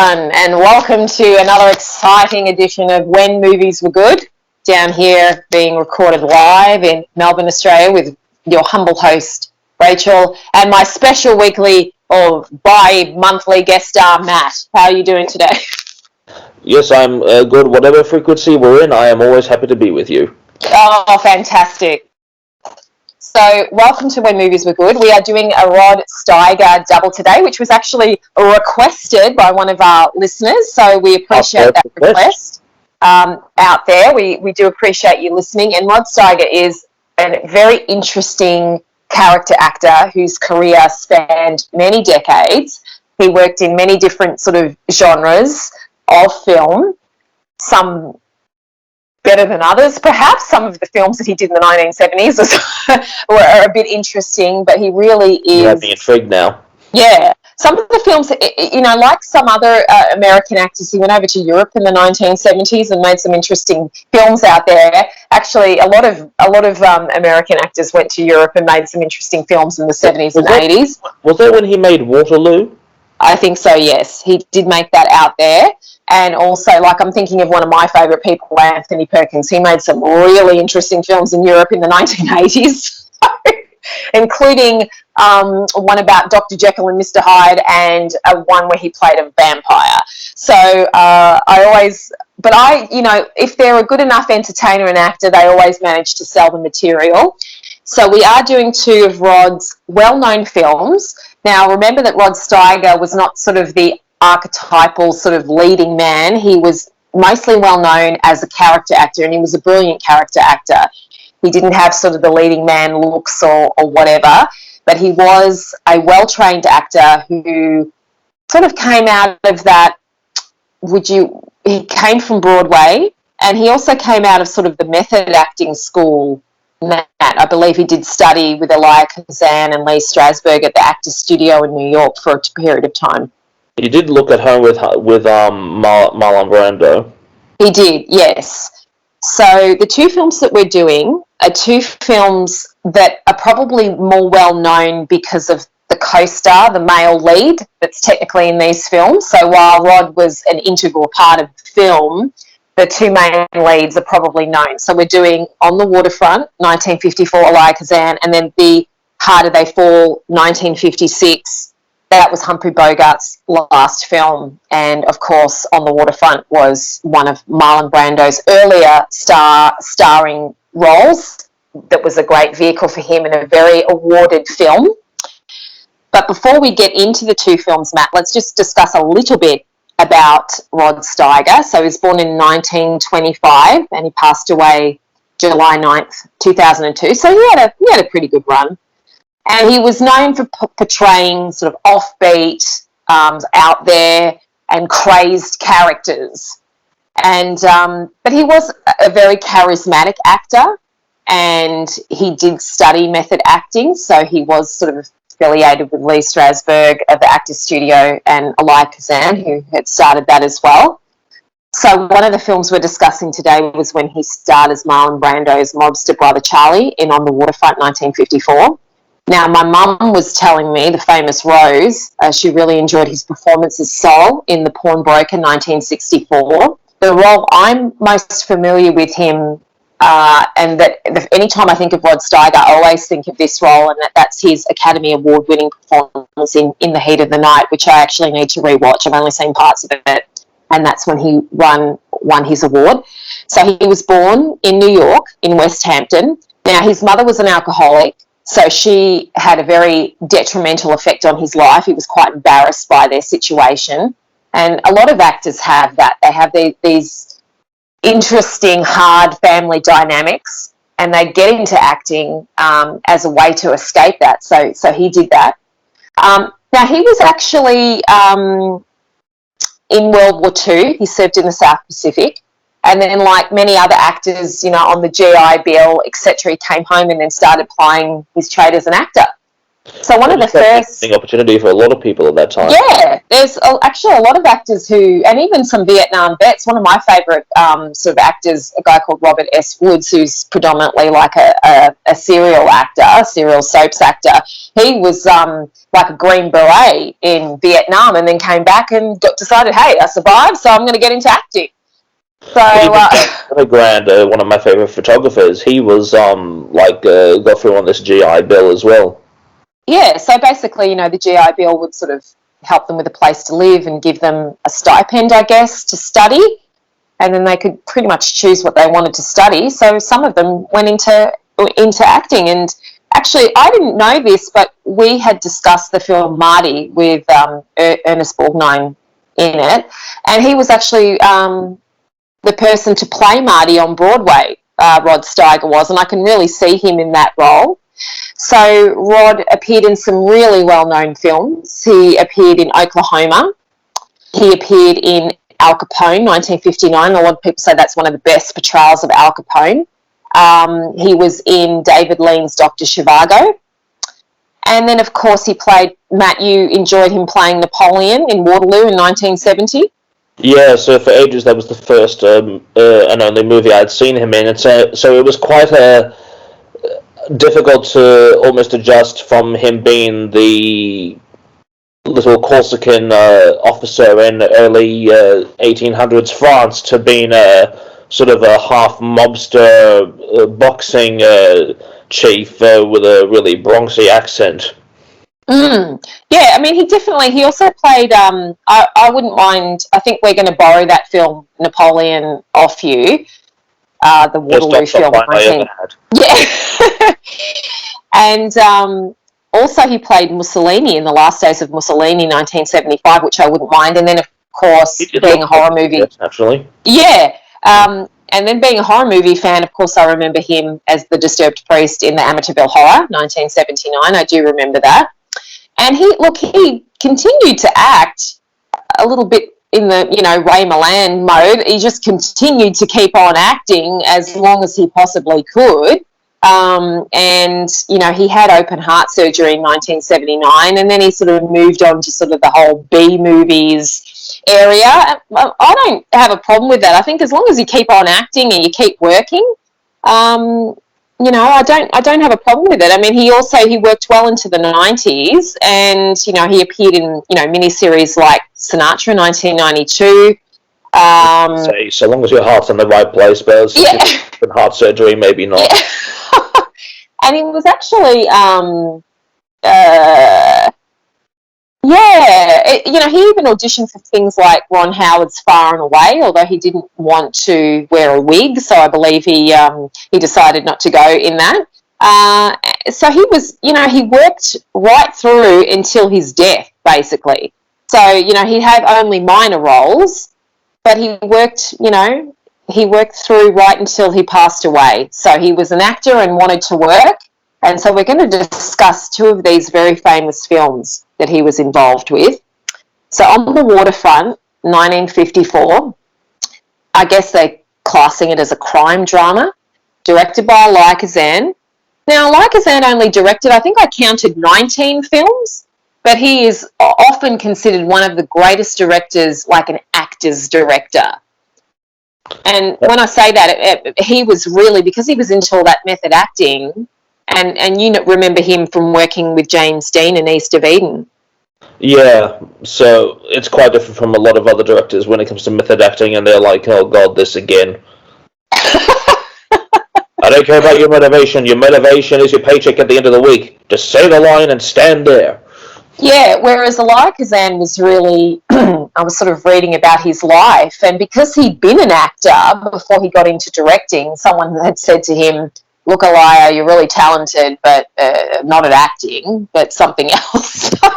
everyone, and welcome to another exciting edition of When Movies Were Good, down here being recorded live in Melbourne, Australia, with your humble host, Rachel, and my special weekly or bi-monthly guest star, Matt. How are you doing today? Yes, I'm good. Whatever frequency we're in, I am always happy to be with you. Oh, fantastic. So, welcome to When Movies Were Good. We are doing a Rod Steiger double today, which was actually requested by one of our listeners. So, we appreciate that request out there. We do appreciate you listening. And Rod Steiger is a very interesting character actor whose career spanned many decades. He worked in many different sort of genres of film, some better than others, perhaps. Some of the films that he did in the 1970s were a bit interesting, but he really is... You have me intrigued now. Yeah. Some of the films, like some other American actors, he went over to Europe in the 1970s and made some interesting films out there. Actually, a lot of American actors went to Europe and made some interesting films in the 70s and 80s. Was that when he made Waterloo? I think so, yes. He did make that out there. And also, I'm thinking of one of my favourite people, Anthony Perkins. He made some really interesting films in Europe in the 1980s, including one about Dr. Jekyll and Mr. Hyde, and one where he played a vampire. So if they're a good enough entertainer and actor, they always manage to sell the material. So we are doing two of Rod's well-known films. Now, remember that Rod Steiger was not sort of the archetypal sort of leading man. He was mostly well known as a character actor, and he was a brilliant character actor. He didn't have sort of the leading man looks or whatever, but he was a well-trained actor who sort of came out of that, he came from Broadway, and he also came out of sort of the method acting school. Matt, I believe he did study with Elia Kazan and Lee Strasberg at the Actors Studio in New York for a period of time. He did look at home with Marlon Brando. He did, yes. So the two films that we're doing are two films that are probably more well known because of the co-star, the male lead that's technically in these films. So while Rod was an integral part of the film, the two main leads are probably known. So we're doing On the Waterfront, 1954, Elia Kazan, and then The Harder They Fall, 1956. That was Humphrey Bogart's last film. And, of course, On the Waterfront was one of Marlon Brando's earlier starring roles. That was a great vehicle for him and a very awarded film. But before we get into the two films, Matt, let's just discuss a little bit about Rod Steiger. So he was born in 1925 and he passed away July 9th, 2002. So he had a pretty good run. And he was known for portraying sort of offbeat, out there and crazed characters. And but he was a very charismatic actor, and he did study method acting. So he was sort of affiliated with Lee Strasberg at the Actors Studio and Elia Kazan, who had started that as well. So one of the films we're discussing today was when he starred as Marlon Brando's mobster brother Charlie in On the Waterfront, 1954. Now, my mum was telling me, the famous Rose, she really enjoyed his performance as Sol in The Pawnbroker, 1964. The role I'm most familiar with him, and that any time I think of Rod Steiger, I always think of this role, and that's his Academy Award-winning performance in The Heat of the Night, which I actually need to rewatch. I've only seen parts of it, and that's when he won his award. So he was born in New York, in West Hampton. Now, his mother was an alcoholic, so she had a very detrimental effect on his life. He was quite embarrassed by their situation. And a lot of actors have that. They have these interesting, hard family dynamics, and they get into acting as a way to escape that. So he did that. Now, he was actually in World War II. He served in the South Pacific. And then, like many other actors, on the GI Bill, etc., he came home and then started plying his trade as an actor. So one It of was the quite an first, interesting opportunity for a lot of people at that time. yeah, there's actually a lot of actors who, and even some Vietnam vets. One of my favourite sort of actors, a guy called Robert S. Woods, who's predominantly like a serial actor, a serial soaps actor. He was like a Green Beret in Vietnam, and then came back and decided, hey, I survived, so I'm going to get into acting. So Even Grant, one of my favorite photographers, he was go through on this GI Bill as well. yeah, so basically, the GI Bill would sort of help them with a place to live and give them a stipend, I guess, to study, and then they could pretty much choose what they wanted to study. So some of them went into acting, and actually, I didn't know this, but we had discussed the film Marty with Ernest Borgnine in it, and he was actually the person to play Marty on Broadway. Rod Steiger was, and I can really see him in that role. So Rod appeared in some really well-known films. He appeared in Oklahoma. He appeared in Al Capone, 1959. A lot of people say that's one of the best portrayals of Al Capone. He was in David Lean's Dr. Zhivago. And then, of course, he played, Matt, you enjoyed him playing Napoleon in Waterloo in 1970. Yeah, so for ages that was the first and only movie I'd seen him in, and so it was quite difficult to almost adjust from him being the little Corsican officer in early 1800s France to being a sort of a half mobster boxing chief with a really Bronxy accent. Yeah, I mean, he also played, I wouldn't mind, I think we're going to borrow that film, Napoleon, off you, the Waterloo film. I ever had. Yeah. And also he played Mussolini in The Last Days of Mussolini, 1975, which I wouldn't mind. And then, of course, being a horror movie. Yes, naturally. Yeah. And then being a horror movie fan, of course, I remember him as the Disturbed Priest in the Amityville Horror, 1979. I do remember that. And he continued to act a little bit in the, Ray Milland mode. He just continued to keep on acting as long as he possibly could. And, he had open heart surgery in 1979, and then he sort of moved on to sort of the whole B movies area. I don't have a problem with that. I think as long as you keep on acting and you keep working, I don't have a problem with it. I mean, he worked well into the 90s, and, he appeared in, miniseries like Sinatra, 1992. So long as your heart's in the right place, but Yeah. heart surgery, maybe not. Yeah. And he was actually, he even auditioned for things like Ron Howard's Far and Away, although he didn't want to wear a wig, so I believe he decided not to go in that. So he was, he worked right through until his death, basically. So, he'd have only minor roles, but he worked through right until he passed away. So he was an actor and wanted to work. And so we're going to discuss two of these very famous films that he was involved with. So On the Waterfront, 1954, I guess they're classing it as a crime drama, directed by Elia Kazan. Now, Elia Kazan only directed, I think I counted 19 films, but he is often considered one of the greatest directors, like an actor's director. And when I say that, he was really, because he was into all that method acting, and you remember him from working with James Dean in East of Eden. Yeah, so it's quite different from a lot of other directors when it comes to method acting, and they're like, oh god, this again. I don't care about your motivation. Your motivation is your paycheck at the end of the week. Just say the line and stand there. Yeah, whereas Elia Kazan was really, I was sort of reading about his life, and because he'd been an actor before he got into directing, someone had said to him, look, Elia, you're really talented, but not at acting, but something else. So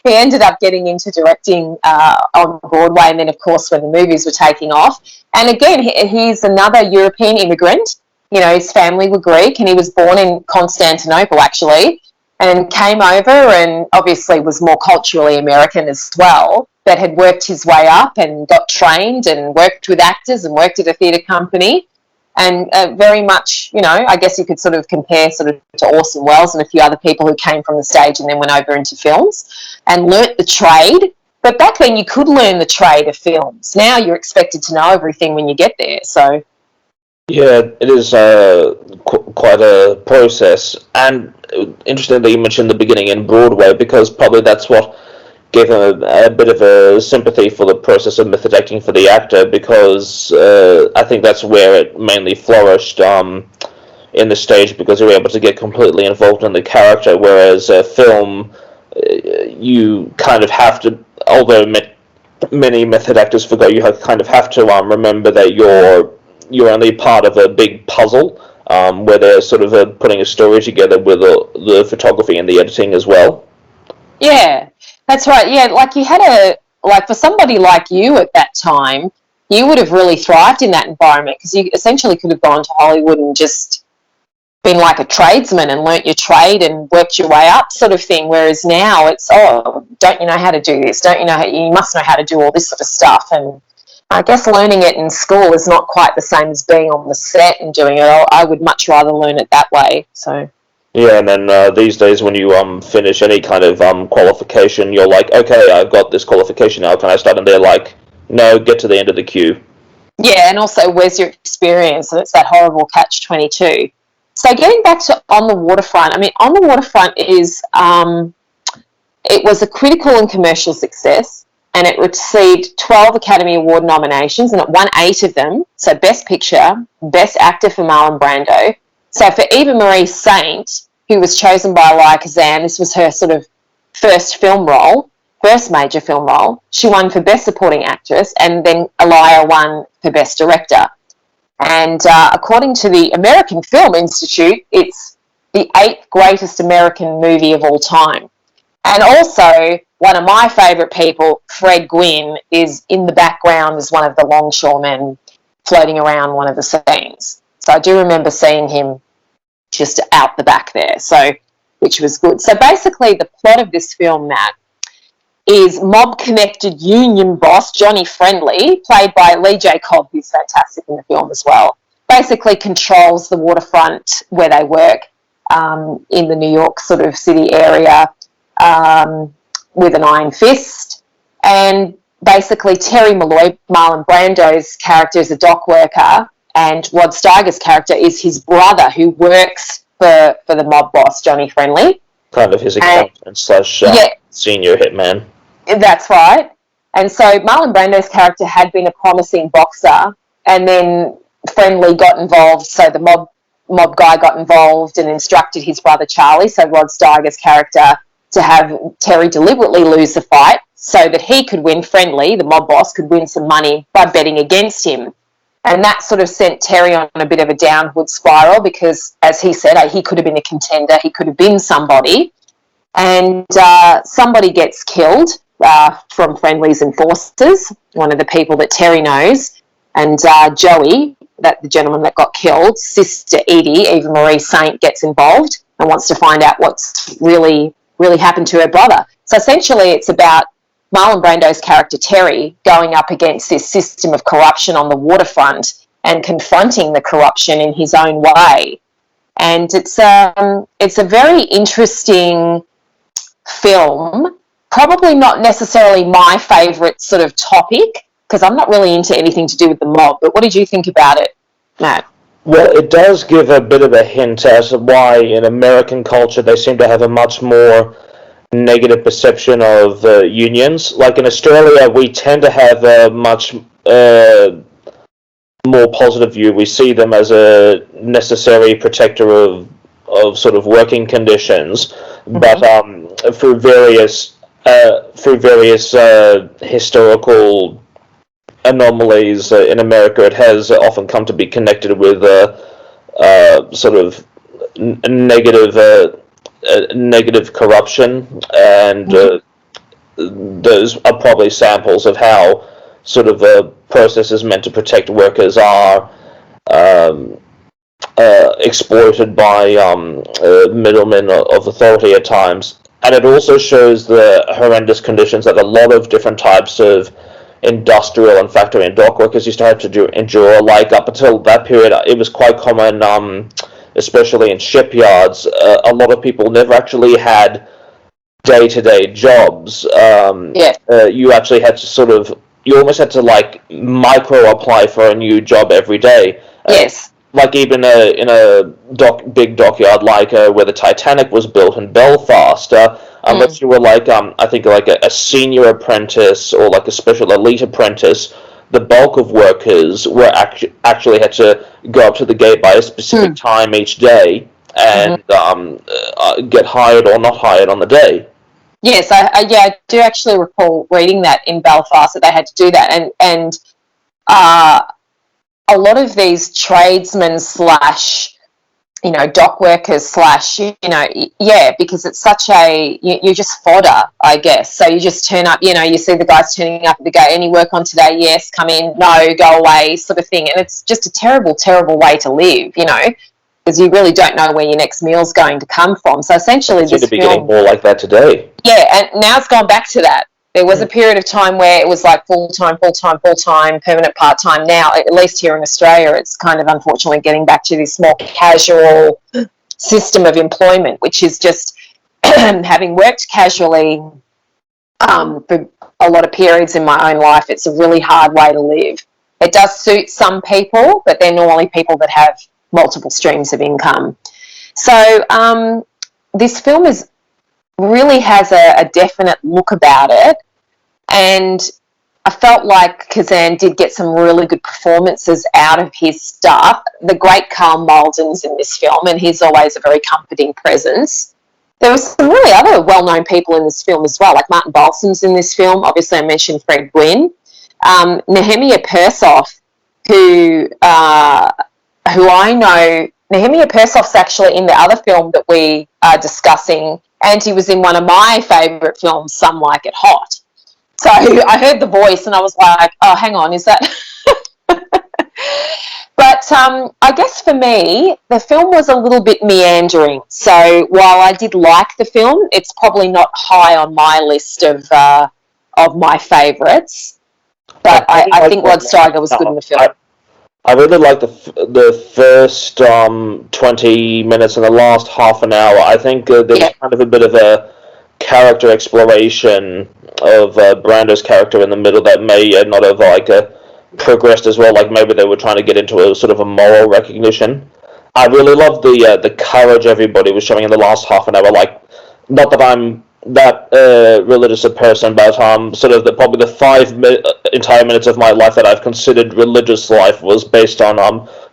he ended up getting into directing on Broadway, and then, of course, when the movies were taking off. And again, he's another European immigrant. His family were Greek, and he was born in Constantinople, actually, and came over and obviously was more culturally American as well, but had worked his way up and got trained and worked with actors and worked at a theatre company. and very much, I guess you could sort of compare sort of to Orson Welles and a few other people who came from the stage and then went over into films and learnt the trade. But back then you could learn the trade of films. Now you're expected to know everything when you get there. So yeah, it is quite a process. And interesting that you mentioned the beginning in Broadway, because probably that's what gave him a bit of a sympathy for the process of method acting for the actor, because I think that's where it mainly flourished in the stage, because you were able to get completely involved in the character, whereas a film, you kind of have to, although many method actors forgot, you kind of have to remember that you're only part of a big puzzle, where they're sort of putting a story together with the photography and the editing as well. yeah, that's right. Yeah, like you had for somebody like you at that time, you would have really thrived in that environment, because you essentially could have gone to Hollywood and just been like a tradesman and learnt your trade and worked your way up, sort of thing. Whereas now it's, don't you know how to do this? Don't you know you must know how to do all this sort of stuff. And I guess learning it in school is not quite the same as being on the set and doing it. I would much rather learn it that way. So yeah, and then these days when you finish any kind of qualification, you're like, okay, I've got this qualification now, can I start? And they're like, no, get to the end of the queue. yeah, and also where's your experience? And it's that horrible catch-22. So getting back to On the Waterfront, I mean, On the Waterfront is, it was a critical and commercial success, and it received 12 Academy Award nominations, and it won 8 of them. So Best Picture, Best Actor for Marlon Brando. So for Eva Marie Saint, who was chosen by Elia Kazan, this was her sort of first major film role. She won for Best Supporting Actress, and then Elia won for Best Director. And according to the American Film Institute, it's the 8th greatest American movie of all time. And also, one of my favourite people, Fred Gwynne, is in the background as one of the longshoremen floating around one of the scenes. So I do remember seeing him just out the back there, which was good. So basically the plot of this film, Matt, is mob-connected union boss Johnny Friendly, played by Lee J. Cobb, who's fantastic in the film as well, basically controls the waterfront where they work, in the New York sort of city area, with an iron fist. And basically Terry Malloy, Marlon Brando's character, is a dock worker, and Rod Steiger's character is his brother, who works for the mob boss, Johnny Friendly. Kind of his accountant slash senior hitman. That's right. And so Marlon Brando's character had been a promising boxer, and then Friendly got involved, so the mob guy got involved and instructed his brother Charlie, so Rod Steiger's character, to have Terry deliberately lose the fight so that he could win. Friendly, the mob boss, could win some money by betting against him. And that sort of sent Terry on a bit of a downward spiral, because, as he said, he could have been a contender, he could have been somebody. And somebody gets killed from Friendly's enforcers, one of the people that Terry knows. And Joey, the gentleman that got killed, sister Edie, Eva Marie Saint, gets involved and wants to find out what's really happened to her brother. So essentially it's about Marlon Brando's character Terry going up against this system of corruption on the waterfront and confronting the corruption in his own way. And it's a very interesting film, probably not necessarily my favourite sort of topic, because I'm not really into anything to do with the mob. But what did you think about it, Matt? Well, it does give a bit of a hint as to why in American culture they seem to have a much more negative perception of unions. Like in Australia, we tend to have a much more positive view. We see them as a necessary protector of sort of working conditions, but through various historical anomalies in America, it has often come to be connected with sort of negative corruption, and those are probably samples of how sort of processes meant to protect workers are exploited by middlemen of authority at times. And it also shows the horrendous conditions that a lot of different types of industrial and factory and dock workers used to have to endure. Like, up until that period, it was quite common, especially in shipyards. A lot of people never actually had day-to-day jobs. You actually had to you almost had to, like, micro-apply for a new job every day. Yes. Like, even in a big dockyard, like where the Titanic was built in Belfast, unless you were, like, I think, like a senior apprentice or, like, a special elite apprentice, the bulk of workers were actually had to go up to the gate by a specific time each day and get hired or not hired on the day. Yes, I do actually recall reading that in Belfast that they had to do that, and a lot of these tradesmen / dock workers / because it's such you're just fodder, I guess. So you just turn up, you see the guys turning up at the gate, any work on today? Yes, come in, no, go away, sort of thing. And it's just a terrible, terrible way to live, because you really don't know where your next meal's going to come from. So essentially It seems to be getting more like that today. Yeah, and now it's gone back to that. There was a period of time where it was like full-time, permanent part-time. Now, at least here in Australia, it's kind of unfortunately getting back to this more casual system of employment, which is just having worked casually for a lot of periods in my own life, it's a really hard way to live. It does suit some people, but they're normally people that have multiple streams of income. So this film really has a definite look about it, and I felt like Kazan did get some really good performances out of his stuff. The great Carl Malden's in this film, and he's always a very comforting presence. There were some really other well-known people in this film as well, like Martin Balsam's in this film. Obviously, I mentioned Fred Gwynne. Nehemiah Persoff, who I know, Nehemiah Persoff's actually in the other film that we are discussing, and he was in one of my favourite films, Some Like It Hot. So I heard the voice and I was like, oh, hang on, is that... But I guess for me, the film was a little bit meandering. So while I did like the film, it's probably not high on my list of my favourites. But I think Rod Steiger was good in the film. I really liked the first 20 minutes and the last half an hour. I think there was kind of a bit of a character exploration of Brando's character in the middle that may not have progressed as well. Like maybe they were trying to get into a sort of a moral recognition. I really loved the courage everybody was showing in the last half an hour. Like, not that I'm that religious a person, but sort of probably the 5 entire minutes of my life that I've considered religious life was based on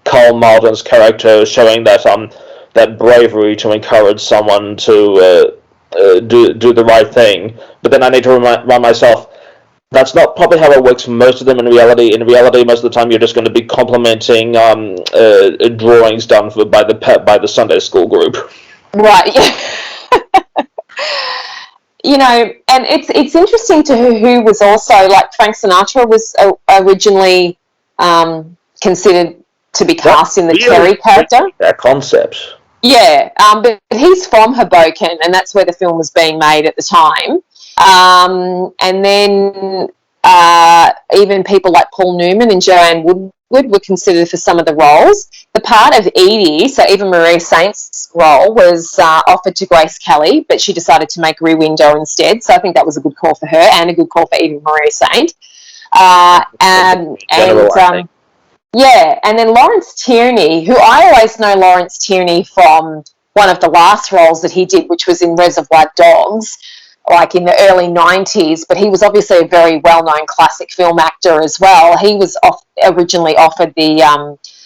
Carl Malden's character showing that bravery to encourage someone to do the right thing. But then I need to remind myself that's not probably how it works for most of them in reality. In reality, most of the time you're just going to be complimenting drawings done by the Sunday school group. Right. Yeah. And it's interesting to who was also, like, Frank Sinatra was originally considered to be cast in the Terry character. That concept. Yeah, but he's from Hoboken, and that's where the film was being made at the time. And then even people like Paul Newman and Joanne Woodward were considered for some of the roles. The part of Edie, so Eva Marie Saint's role, was offered to Grace Kelly, but she decided to make Rear Window instead. So I think that was a good call for her and a good call for Eva Marie Saint. And then Lawrence Tierney, who I always know Lawrence Tierney from one of the last roles that he did, which was in Reservoir Dogs, like in the early 90s, but he was obviously a very well-known classic film actor as well. He was originally offered the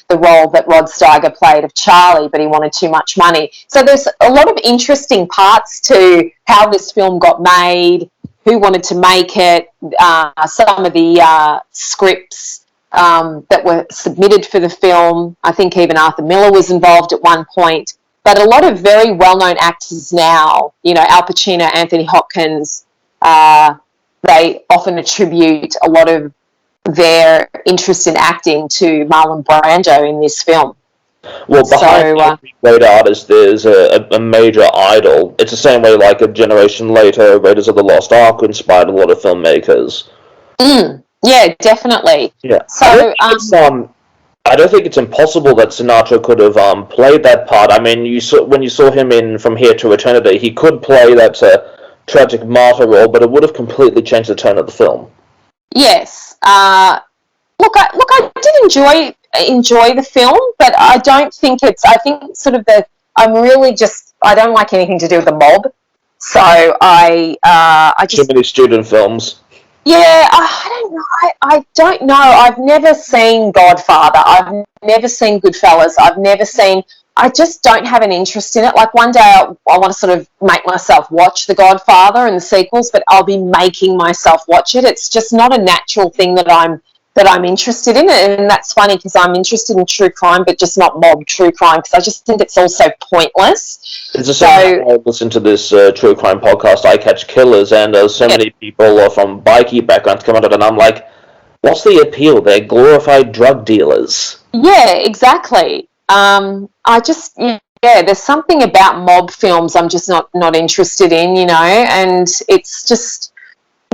role that Rod Steiger played of Charlie, but he wanted too much money. So there's a lot of interesting parts to how this film got made, who wanted to make it, some of the scripts that were submitted for the film. I think even Arthur Miller was involved at one point. But a lot of very well-known actors now, Al Pacino, Anthony Hopkins, they often attribute a lot of their interest in acting to Marlon Brando in this film. Well, behind every great artist, there's a major idol. It's the same way, like, a generation later, Raiders of the Lost Ark inspired a lot of filmmakers. Yeah, definitely. Yeah, So, I don't think it's impossible that Sinatra could have played that part. I mean, when you saw him in From Here to Eternity, he could play that tragic martyr role, but it would have completely changed the tone of the film. yes. I did enjoy the film, but I don't think it's. I think sort of I'm really just. I don't like anything to do with the mob, so I Too just. many student films. Yeah, I don't know. I don't know. I've never seen Godfather. I've never seen Goodfellas. I've never seen. I just don't have an interest in it. Like one day I want to sort of make myself watch The Godfather and the sequels, but I'll be making myself watch it. It's just not a natural thing that I'm interested in, and that's funny because I'm interested in true crime, but just not mob true crime because I just think it's all so pointless. It's the So same when I listen to this true crime podcast, I Catch Killers, and so many people from bikey backgrounds come on it, and I'm like, what's the appeal? They're glorified drug dealers. yeah, exactly. I just there's something about mob films I'm just not interested in, and it's just.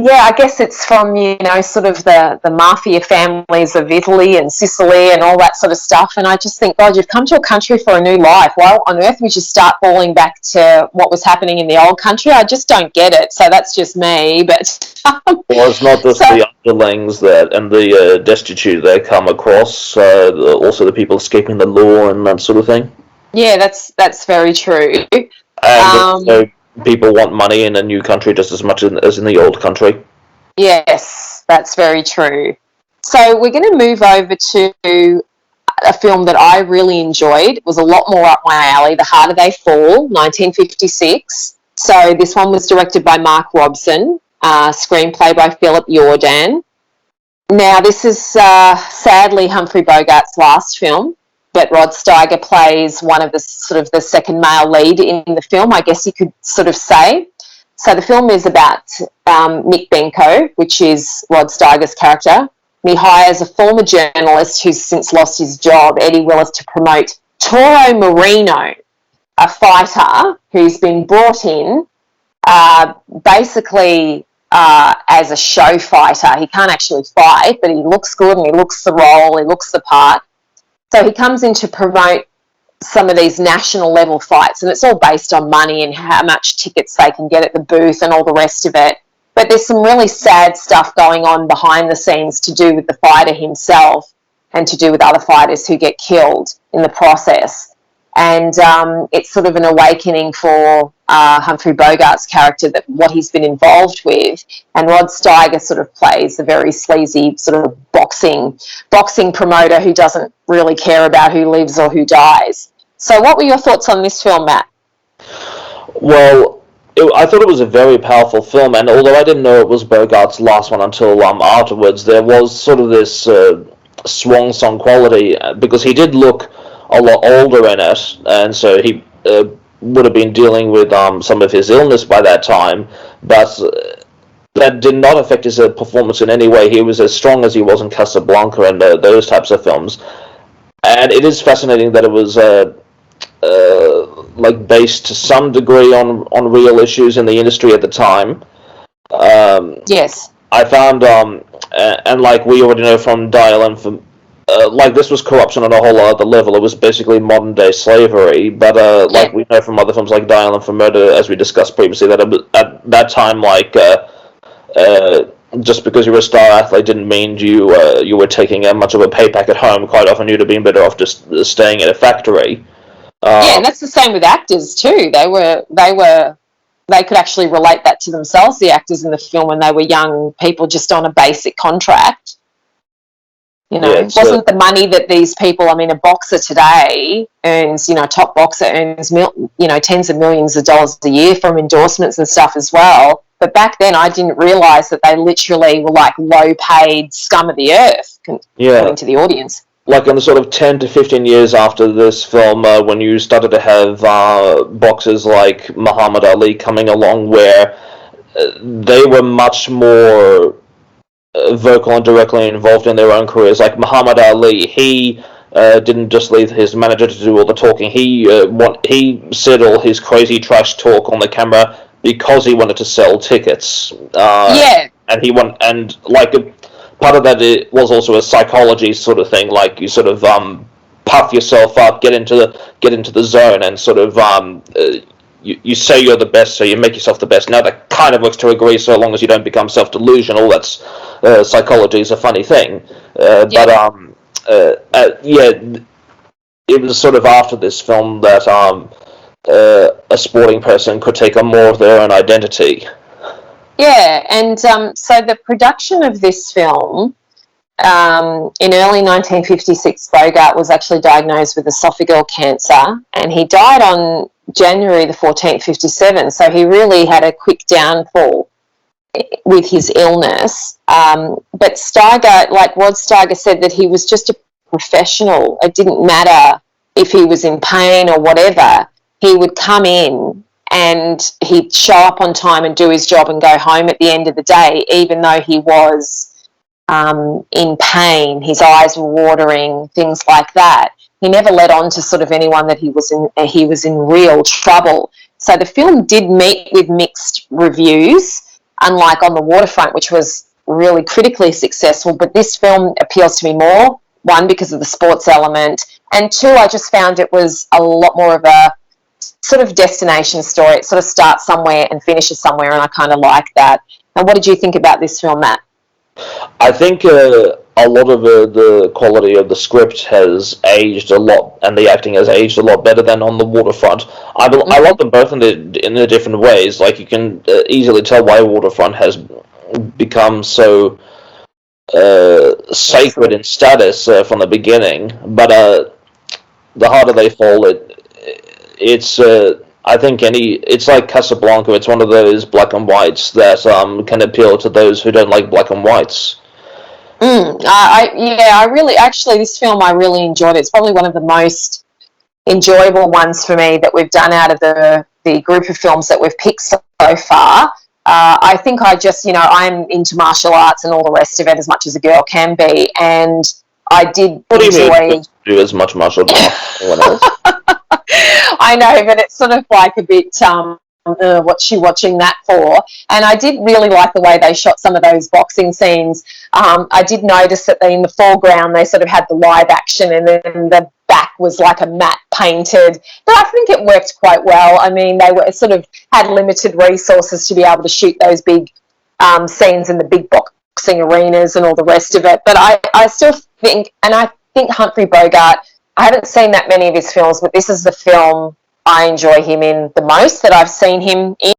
Yeah, I guess it's from, sort of the mafia families of Italy and Sicily and all that sort of stuff. And I just think, God, you've come to a country for a new life. Why on earth would you start falling back to what was happening in the old country? I just don't get it. So that's just me. But Well, it's not just the underlings and the destitute they come across, also the people escaping the law and that sort of thing. Yeah, that's very true. And people want money in a new country just as much as in the old country. Yes, that's very true. So we're going to move over to a film that I really enjoyed. It was a lot more up my alley, The Harder They Fall, 1956. So this one was directed by Mark Robson, screenplay by Philip Jordan. Now, this is sadly Humphrey Bogart's last film, but Rod Steiger plays one of the sort of the second male lead in the film, I guess you could sort of say. So the film is about Mick Benko, which is Rod Steiger's character. He hires a former journalist who's since lost his job, Eddie Willis, to promote Toro Marino, a fighter who's been brought in basically as a show fighter. He can't actually fight, but he looks good and he looks the role, he looks the part. So he comes in to promote some of these national level fights, and it's all based on money and how much tickets they can get at the booth and all the rest of it. But there's some really sad stuff going on behind the scenes to do with the fighter himself and to do with other fighters who get killed in the process. And it's sort of an awakening for Humphrey Bogart's character, that what he's been involved with. And Rod Steiger sort of plays a very sleazy sort of boxing promoter who doesn't really care about who lives or who dies. So what were your thoughts on this film, Matt? Well, I thought it was a very powerful film, and although I didn't know it was Bogart's last one until afterwards, there was sort of this swan song quality, because he did look a lot older in it, and so he would have been dealing with some of his illness by that time, but that did not affect his performance in any way. He was as strong as he was in Casablanca and those types of films. And it is fascinating that it was based to some degree on real issues in the industry at the time. Yes. I found, and like we already know from Dial M for this was corruption on a whole other level. It was basically modern day slavery, but we know from other films like Dial M for Murder, as we discussed previously, that at that time, just because you were a star athlete didn't mean you were taking much of a pay pack at home. Quite often, you'd have been better off just staying at a factory. And that's the same with actors too. They could actually relate that to themselves, the actors in the film, when they were young people just on a basic contract. It wasn't the money that these people, a boxer today earns, top boxer earns, tens of millions of dollars a year from endorsements and stuff as well. But back then I didn't realise that they literally were like low-paid scum of the earth, according to the audience. Like in the sort of 10 to 15 years after this film, when you started to have boxers like Muhammad Ali coming along, where they were much more vocal and directly involved in their own careers. Like Muhammad Ali, he didn't just leave his manager to do all the talking. He said all his crazy trash talk on the camera because he wanted to sell tickets. And part of that it was also a psychology sort of thing, like you sort of puff yourself up, get into the zone, and sort of you say you're the best, so you make yourself the best. Now that kind of works to a degree, so long as you don't become self-delusional. That's psychology is a funny thing, it was sort of after this film that a sporting person could take on more of their own identity. Yeah, and so the production of this film, in early 1956, Bogart was actually diagnosed with esophageal cancer, and he died on January the 14th, 57, so he really had a quick downfall with his illness. But Steiger, like Rod Steiger said, that he was just a professional. It didn't matter if he was in pain or whatever. He would come in and he'd show up on time and do his job and go home at the end of the day, even though he was in pain. His eyes were watering, things like that. He never let on to sort of anyone that he was in real trouble. So the film did meet with mixed reviews, unlike On the Waterfront, which was really critically successful. But this film appeals to me more, one, because of the sports element, and two, I just found it was a lot more of a sort of destination story. It sort of starts somewhere and finishes somewhere, and I kind of like that. And what did you think about this film, Matt? I think a lot of the quality of the script has aged a lot, and the acting has aged a lot better than On the Waterfront. I love them both in their different ways. Like, you can easily tell why Waterfront has become so sacred in status from the beginning. But The Harder They Fall, it's I think it's like Casablanca. It's one of those black and whites that can appeal to those who don't like black and whites. I really, actually, this film I really enjoyed. It's probably one of the most enjoyable ones for me that we've done out of the group of films that we've picked so far. I think I'm into martial arts and all the rest of it as much as a girl can be, and I did What do you enjoy... mean do as much martial arts as anyone else? I know, but it's sort of like a bit, what's she watching that for? And I did really like the way they shot some of those boxing scenes. I did notice that in the foreground they sort of had the live action, and then the back was like a matte painted. But I think it worked quite well. I mean, they were sort of had limited resources to be able to shoot those big scenes in the big boxing arenas and all the rest of it. But I still think, and I think Humphrey Bogart, I haven't seen that many of his films, but this is the film I enjoy him in the most that I've seen him in.